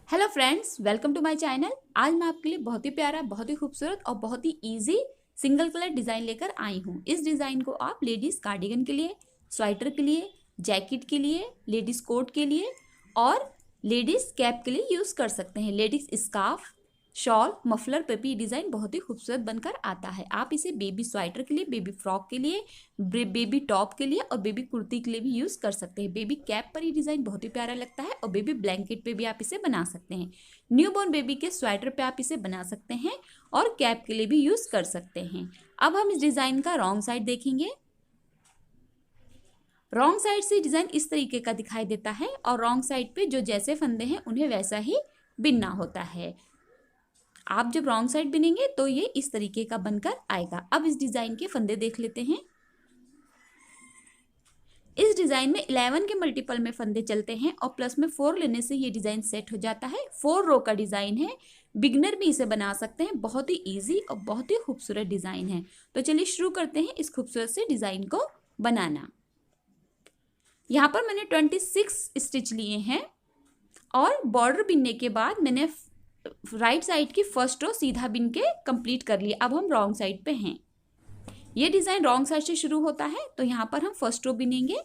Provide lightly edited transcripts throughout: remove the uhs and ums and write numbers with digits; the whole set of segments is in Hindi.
Hello friends, welcome to my channel. आज मैं आपके लिए बहुत ही प्यारा, बहुत ही खूबसूरत और बहुत ही इजी सिंगल कलर डिज़ाइन लेकर आई हूँ। इस डिज़ाइन को आप लेडीज़ कार्डिगन के लिए, स्वेटर के लिए, जैकेट के लिए, लेडीज़ कोट के लिए और लेडीज़ कैप के लिए यूज़ कर सकते हैं। लेडीज़ स्कार्फ, शॉल, मफलर पे भी डिज़ाइन बहुत ही खूबसूरत बनकर आता है। आप इसे बेबी स्वेटर के लिए, बेबी फ्रॉक के लिए, बेबी टॉप के लिए और बेबी कुर्ती के लिए भी यूज़ कर सकते हैं। बेबी कैप पर ये डिज़ाइन बहुत ही प्यारा लगता है और बेबी ब्लैंकेट पे भी आप इसे बना सकते हैं। न्यूबॉर्न बेबी के स्वेटर पे आप इसे बना सकते हैं और कैप के लिए भी यूज़ कर सकते हैं। अब हम इस डिज़ाइन का रॉन्ग साइड देखेंगे। रॉन्ग साइड से डिज़ाइन इस तरीके का दिखाई देता है और रॉन्ग साइड पे जो जैसे फंदे हैं उन्हें वैसा ही बिनना होता है। आप जब रॉन्ग साइड बिनेंगे तो ये इस तरीके का बनकर आएगा। अब इस डिज़ाइन के फंदे देख लेते हैं। इस डिज़ाइन में 11 के मल्टीपल में फंदे चलते हैं और प्लस में 4 लेने से ये डिज़ाइन सेट हो जाता है। 4 रो का डिज़ाइन है, बिगनर भी इसे बना सकते हैं। बहुत ही इजी और बहुत ही खूबसूरत डिज़ाइन है। तो चलिए शुरू करते हैं इस खूबसूरत से डिज़ाइन को बनाना। यहाँ पर मैंने 26 स्टिच लिए हैं और बॉर्डर बिनने के बाद मैंने राइट साइड की फर्स्ट रो सीधा बिन के कंप्लीट कर लिया। अब हम रॉन्ग साइड पे हैं। ये डिज़ाइन रॉन्ग साइड से शुरू होता है तो यहाँ पर हम फर्स्ट रो बिनेंगे।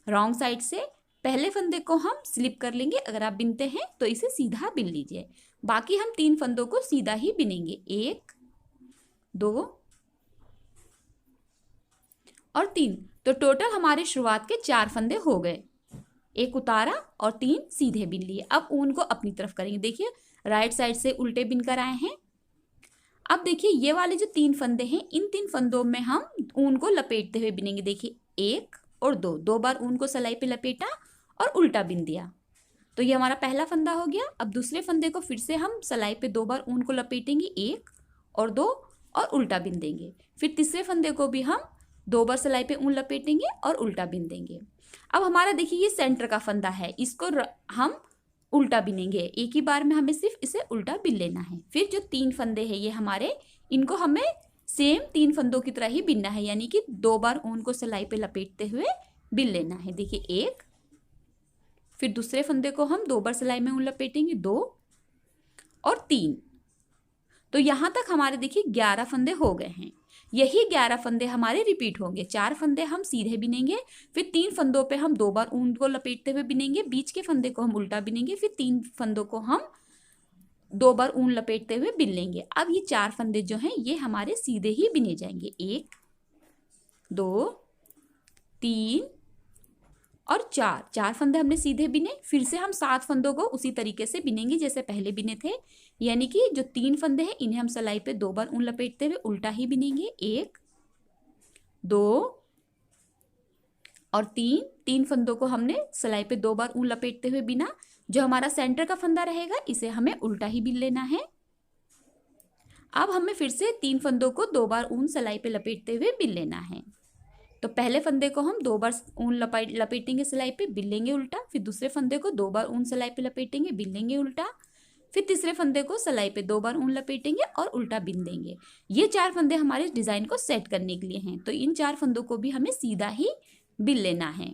रॉन्ग साइड से पहले फंदे को हम स्लिप कर लेंगे। अगर आप बिनते हैं तो इसे सीधा बिन लीजिए। बाकी हम 3 फंदों को सीधा ही बिनेंगे, 1 2 और 3। तो टोटल हमारे शुरुआत के 4 फंदे हो गए। एक उतारा और 3 सीधे बिन लिए। अब ऊन को अपनी तरफ करेंगे। देखिए राइट साइड से उल्टे बिन कर आए हैं। अब देखिए ये वाले जो 3 फंदे हैं, इन 3 फंदों में हम ऊन को लपेटते हुए बिनेंगे। देखिए 1 और 2, 2 बार ऊन को सलाई पे लपेटा और उल्टा बिन दिया। तो ये हमारा पहला फंदा हो गया। अब दूसरे फंदे को फिर से हम सलाई पे 2 बार ऊन को लपेटेंगे, 1 और 2 और उल्टा बिन देंगे। फिर तीसरे फंदे को भी हम 2 बार सलाई पे ऊन लपेटेंगे और उल्टा बिन देंगे। अब हमारा देखिए ये सेंटर का फंदा है, इसको हम उल्टा बिनेंगे। एक ही बार में हमें सिर्फ इसे उल्टा बिन लेना है। फिर जो 3 फंदे हैं ये हमारे, इनको हमें सेम 3 फंदों की तरह ही बिनना है, यानी कि 2 बार ऊन को सलाई पे लपेटते हुए बिन लेना है। देखिए 1, फिर दूसरे फंदे को हम 2 बार सलाई में ऊन लपेटेंगे, 2 और 3। तो यहाँ तक हमारे देखिए 11 फंदे हो गए हैं। यही 11 फंदे हमारे रिपीट होंगे। 4 फंदे हम सीधे बिनेंगे, फिर 3 फंदों पे हम 2 बार ऊन को लपेटते हुए बिनेंगे, बीच के फंदे को हम उल्टा बिनेंगे, फिर 3 फंदों को हम 2 बार ऊन लपेटते हुए बिन लेंगे। अब ये 4 फंदे जो हैं ये हमारे सीधे ही बिने जाएंगे, 1 2 3 और 4। 4 फंदे हमने सीधे बिने। फिर से हम 7 फंदों को उसी तरीके से बिनेंगे जैसे पहले बिने थे, यानी कि जो 3 फंदे हैं इन्हें हम सलाई पे 2 बार ऊन लपेटते हुए उल्टा ही बिनेंगे, 1 2 और 3। 3 फंदों को हमने सलाई पे 2 बार ऊन लपेटते हुए बिना। जो हमारा सेंटर का फंदा रहेगा इसे हमें उल्टा ही बिन लेना है। अब हमें फिर से 3 फंदों को 2 बार ऊन सलाई पे लपेटते हुए बिन लेना है। तो पहले फंदे को हम 2 बार ऊन लपेटेंगे सलाई पे, बिन लेंगे उल्टा। फिर दूसरे फंदे को 2 बार ऊन सलाई पे लपेटेंगे, बिन लेंगे उल्टा। फिर तीसरे फंदे को सलाई पे 2 बार ऊन लपेटेंगे और उल्टा बिन देंगे। ये 4 फंदे हमारे डिजाइन को सेट करने के लिए हैं। तो इन 4 फंदों को भी हमें सीधा ही बिन लेना है।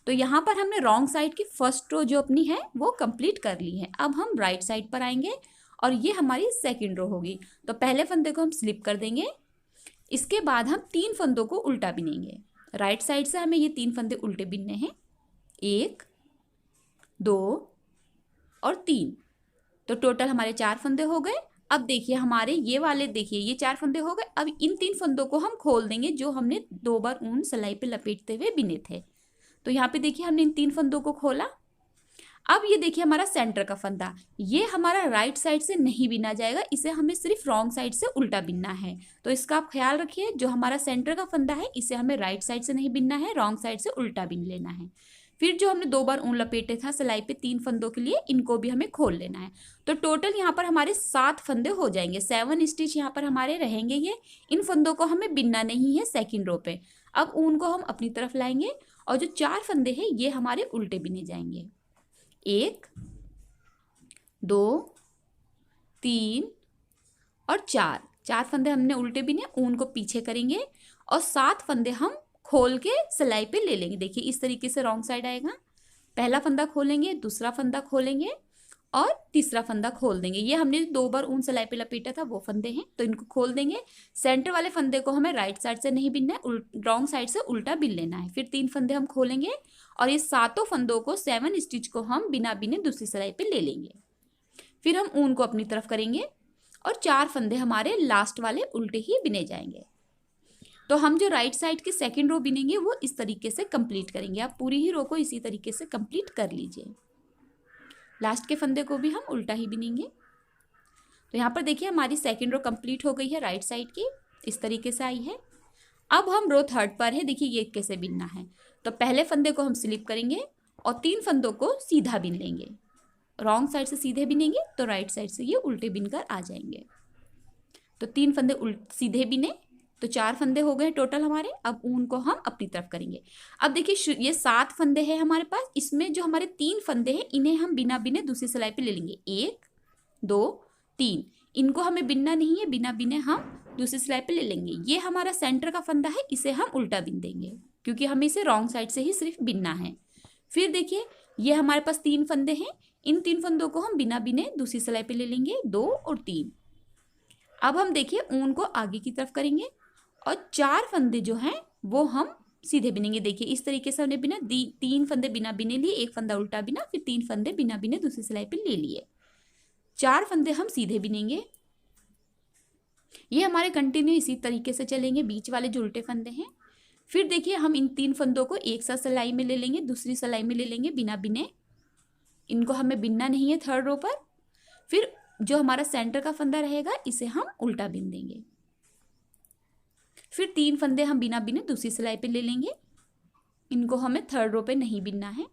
तो यहाँ पर हमने रॉन्ग साइड की फर्स्ट रो जो अपनी है वो कंप्लीट कर ली है। अब हम राइट साइड पर आएंगे और ये हमारी सेकेंड रो होगी। तो पहले फंदे को हम स्लिप कर देंगे। इसके बाद हम 3 फंदों को उल्टा बिनेंगे। राइट साइड से हमें ये 3 फंदे उल्टे बिनने हैं, 1 2 और 3। तो टोटल हमारे 4 फंदे हो गए। अब देखिए हमारे ये वाले, देखिए ये 4 फंदे हो गए। अब इन 3 फंदों को हम खोल देंगे जो हमने 2 बार ऊन सलाई पे लपेटते हुए बिने थे। तो यहाँ पे देखिए हमने इन 3 फंदों को खोला। अब ये देखिए हमारा सेंटर का फंदा, ये हमारा राइट साइड से नहीं बिना जाएगा, इसे हमें सिर्फ रॉन्ग साइड से उल्टा बिनना है। तो इसका आप ख्याल रखिए, जो हमारा सेंटर का फंदा है इसे हमें राइट साइड से नहीं बिनना है, रॉन्ग साइड से उल्टा बिन लेना है। फिर जो हमने 2 बार ऊन लपेटे था सलाई पे 3 फंदों के लिए, इनको भी हमें खोल लेना है। तो टोटल यहाँ पर हमारे 7 फंदे हो जाएंगे, 7 स्टिच यहाँ पर हमारे रहेंगे। ये इन फंदों को हमें बिनना नहीं है सेकेंड रो पे। अब ऊन को हम अपनी तरफ लाएंगे और जो 4 फंदे हैं ये हमारे उल्टे बिने जाएंगे, 1 2 3 और 4। 4 फंदे हमने उल्टे बिने, ऊन को पीछे करेंगे और 7 फंदे हम खोल के सलाई पे ले लेंगे। देखिए इस तरीके से रॉन्ग साइड आएगा। पहला फंदा खोलेंगे, दूसरा फंदा खोलेंगे और तीसरा फंदा खोल देंगे। ये हमने 2 बार ऊन सिलाई पे लपेटा था वो फंदे हैं, तो इनको खोल देंगे। सेंटर वाले फंदे को हमें राइट साइड से नहीं बिनना है, रॉन्ग साइड से उल्टा बिन लेना है। फिर 3 फंदे हम खोलेंगे और ये 7 फंदों को 7 स्टिच को हम बिना बिने दूसरी सिलाई पे ले लेंगे। फिर हम ऊन को अपनी तरफ करेंगे और 4 फंदे हमारे लास्ट वाले उल्टे ही बिने जाएंगे। तो हम जो राइट साइड की सेकेंड रो बिनेंगे वो इस तरीके से कंप्लीट करेंगे। आप पूरी ही रो को इसी तरीके से कंप्लीट कर लीजिए। लास्ट के फंदे को भी हम उल्टा ही बिनेंगे। तो यहाँ पर देखिए हमारी सेकेंड रो कंप्लीट हो गई है राइट साइड की, इस तरीके से आई है। अब हम रो थर्ड पर है, देखिए ये कैसे बिनना है। तो पहले फंदे को हम स्लिप करेंगे और 3 फंदों को सीधा बिन लेंगे। रॉन्ग साइड से सीधे बिनेंगे तो राइट साइड से ये उल्टे बिनकर आ जाएंगे। तो 3 फंदे सीधे बिने तो 4 फंदे हो गए टोटल हमारे। अब ऊन को हम अपनी तरफ करेंगे। अब देखिए ये 7 फंदे हैं हमारे पास, इसमें जो हमारे 3 फंदे हैं इन्हें हम बिना बिने दूसरी सिलाई पे ले लेंगे। 1 2 3, इनको हमें बिनना नहीं है, बिना बिने हम दूसरी सिलाई पे ले लेंगे। ये हमारा सेंटर का फंदा है, इसे हम उल्टा बिन देंगे क्योंकि हमें इसे रॉन्ग साइड से ही सिर्फ बिनना है। फिर देखिए ये हमारे पास 3 फंदे हैं, इन 3 फंदों को हम बिना बिने दूसरी सिलाई पे ले लेंगे, 2 और 3। अब हम देखिए ऊन को आगे की तरफ करेंगे और 4 फंदे जो हैं वो हम सीधे बिनेंगे। देखिए इस तरीके से हमने बिना 3 फंदे बिना बिने लिए, 1 फंदा उल्टा बिना, फिर 3 फंदे बिना बिने दूसरी सिलाई पे ले लिए। 4 फंदे हम सीधे बिनेंगे। ये हमारे कंटिन्यू इसी तरीके से चलेंगे, बीच वाले जो उल्टे फंदे हैं। फिर देखिए हम इन 3 फंदों को एक साथ सिलाई में ले लेंगे, दूसरी सिलाई में ले लेंगे बिना बिने। इनको हमें बिनना नहीं है थर्ड रो पर। फिर जो हमारा सेंटर का फंदा रहेगा इसे हम उल्टा बिन देंगे। फिर 3 फंदे हम बिना बिने दूसरी सिलाई पे ले लेंगे, इनको हमें थर्ड रो पे नहीं बिनना है।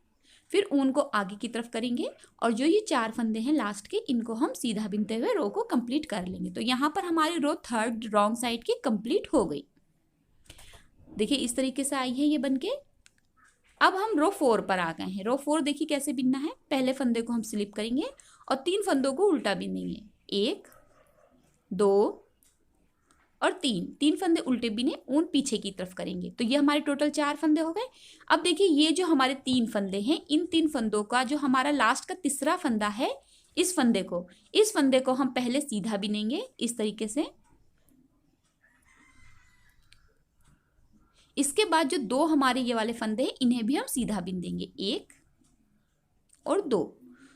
फिर ऊन को आगे की तरफ करेंगे और जो ये 4 फंदे हैं लास्ट के इनको हम सीधा बिनते हुए रो को कंप्लीट कर लेंगे। तो यहाँ पर हमारी रो थर्ड रॉन्ग साइड की कंप्लीट हो गई। देखिए इस तरीके से आई है ये बनके। अब हम रो 4 पर आ गए हैं। रो 4 देखिए कैसे बिनना है। पहले फंदे को हम स्लिप करेंगे और 3 फंदों को उल्टा बिनेंगे, 1 2 और 3 फंदे उल्टे बिने, ऊन पीछे की तरफ करेंगे। तो ये हमारे टोटल 4 फंदे हो गए। अब देखिए ये जो हमारे 3 फंदे हैं, इन 3 फंदों का जो हमारा लास्ट का तीसरा फंदा है, इस फंदे को हम पहले सीधा बिनेंगे इस तरीके से। इसके बाद जो 2 हमारे ये वाले फंदे हैं इन्हें भी हम सीधा बिन देंगे, 1 और 2।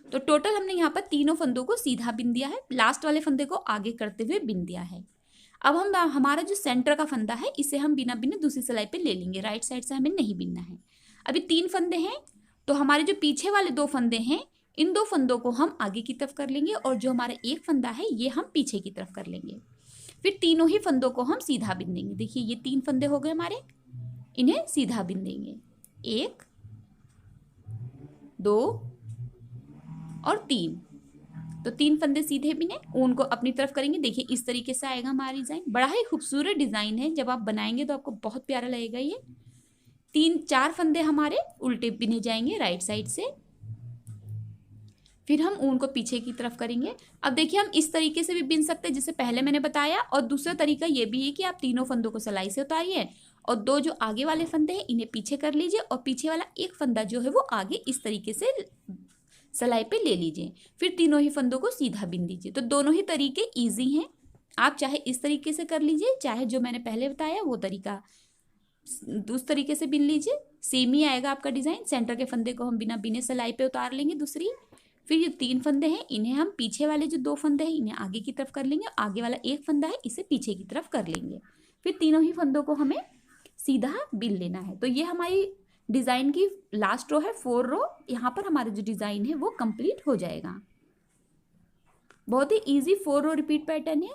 तो टोटल हमने यहाँ पर तीनों फंदों को सीधा बिन दिया है, लास्ट वाले फंदे को आगे करते हुए बिन दिया है। अब हम हमारा जो सेंटर का फंदा है इसे हम बिना बिने दूसरी सिलाई पे ले लेंगे, राइट साइड से हमें नहीं बिनना है। अभी 3 फंदे हैं तो हमारे जो पीछे वाले 2 फंदे हैं इन 2 फंदों को हम आगे की तरफ कर लेंगे और जो हमारा 1 फंदा है ये हम पीछे की तरफ कर लेंगे। फिर तीनों ही फंदों को हम सीधा बिन देंगे। देखिए ये 3 फंदे हो गए हमारे, इन्हें सीधा बिन देंगे, 1 2 और 3। तो 3 फंदे सीधे बिने, ऊन को अपनी तरफ करेंगे। देखिए इस तरीके से आएगा हमारा डिजाइन। बड़ा ही खूबसूरत डिजाइन है, जब आप बनाएंगे तो आपको बहुत प्यारा लगेगा ये। 4 फंदे हमारे उल्टे बिने जाएंगे राइट साइड से। फिर हम ऊन को पीछे की तरफ करेंगे। अब देखिए हम इस तरीके से भी बिन सकते हैं जैसे पहले मैंने बताया, और दूसरा तरीका ये भी है कि आप तीनों फंदों को सिलाई से उतारिए और 2 जो आगे वाले फंदे हैं इन्हें पीछे कर लीजिए और पीछे वाला 1 फंदा जो है वो आगे इस तरीके से सिलाई पे ले लीजिए। फिर तीनों ही फंदों को सीधा बिन दीजिए। तो दोनों ही तरीके इजी हैं, आप चाहे इस तरीके से कर लीजिए, चाहे जो मैंने पहले बताया वो तरीका उस तरीके से बिन लीजिए, सेम ही आएगा आपका डिजाइन। सेंटर के फंदे को हम बिना बिने सिलाई पे उतार लेंगे दूसरी। फिर ये 3 फंदे हैं इन्हें हम पीछे वाले जो 2 फंदे हैं इन्हें आगे की तरफ कर लेंगे, आगे वाला 1 फंदा है इसे पीछे की तरफ कर लेंगे। फिर तीनों ही फंदों को हमें सीधा बिन लेना है। तो ये हमारी डिजाइन की लास्ट रो है, 4 रो। यहाँ पर हमारा जो डिजाइन है वो कंप्लीट हो जाएगा। बहुत ही इजी 4 रो रिपीट पैटर्न है,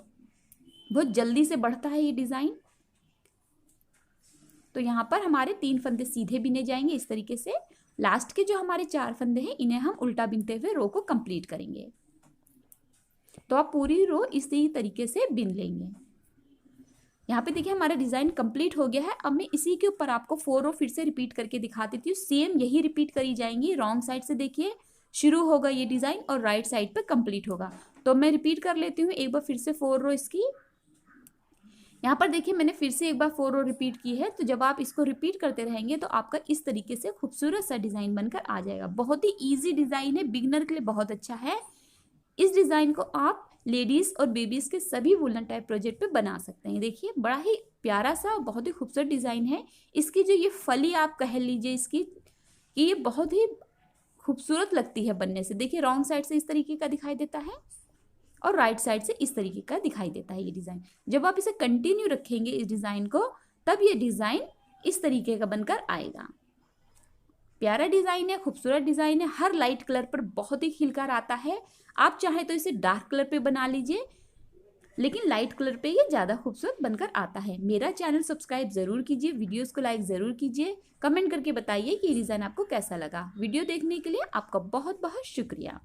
बहुत जल्दी से बढ़ता है ये डिजाइन। तो यहाँ पर हमारे 3 फंदे सीधे बिने जाएंगे इस तरीके से। लास्ट के जो हमारे 4 फंदे हैं इन्हें हम उल्टा बिनते हुए रो को कंप्लीट करेंगे। तो आप पूरी रो इसी तरीके से बिन लेंगे। यहाँ पे देखिए हमारा डिजाइन कंप्लीट हो गया है। अब मैं इसी के ऊपर आपको 4 रो फिर से रिपीट करके दिखा देती हूँ। सेम यही रिपीट करी जाएंगी। रॉन्ग साइड से देखिए शुरू होगा ये डिजाइन और राइट साइड पे कंप्लीट होगा। तो मैं रिपीट कर लेती हूँ एक बार फिर से 4 रो इसकी। यहाँ पर देखिए मैंने फिर से एक बार 4 रो रिपीट की है। तो जब आप इसको रिपीट करते रहेंगे तो आपका इस तरीके से खूबसूरत सा डिजाइन बनकर आ जाएगा। बहुत ही ईजी डिजाइन है, बिगिनर के लिए बहुत अच्छा है। इस डिज़ाइन को आप लेडीज़ और बेबीज़ के सभी वुलन टाइप प्रोजेक्ट पे बना सकते हैं। देखिए बड़ा ही प्यारा सा बहुत ही खूबसूरत डिज़ाइन है। इसकी जो ये फली आप कह लीजिए इसकी कि ये बहुत ही खूबसूरत लगती है बनने से। देखिए रॉन्ग साइड से इस तरीके का दिखाई देता है और राइट साइड से इस तरीके का दिखाई देता है ये डिज़ाइन। जब आप इसे कंटिन्यू रखेंगे इस डिज़ाइन को तब ये डिज़ाइन इस तरीके का बनकर आएगा। प्यारा डिज़ाइन है, खूबसूरत डिज़ाइन है, हर लाइट कलर पर बहुत ही खिलकर आता है। आप चाहे तो इसे डार्क कलर पे बना लीजिए, लेकिन लाइट कलर पे ये ज़्यादा खूबसूरत बनकर आता है। मेरा चैनल सब्सक्राइब ज़रूर कीजिए, वीडियोस को लाइक ज़रूर कीजिए, कमेंट करके बताइए कि ये डिज़ाइन आपको कैसा लगा। वीडियो देखने के लिए आपका बहुत बहुत शुक्रिया।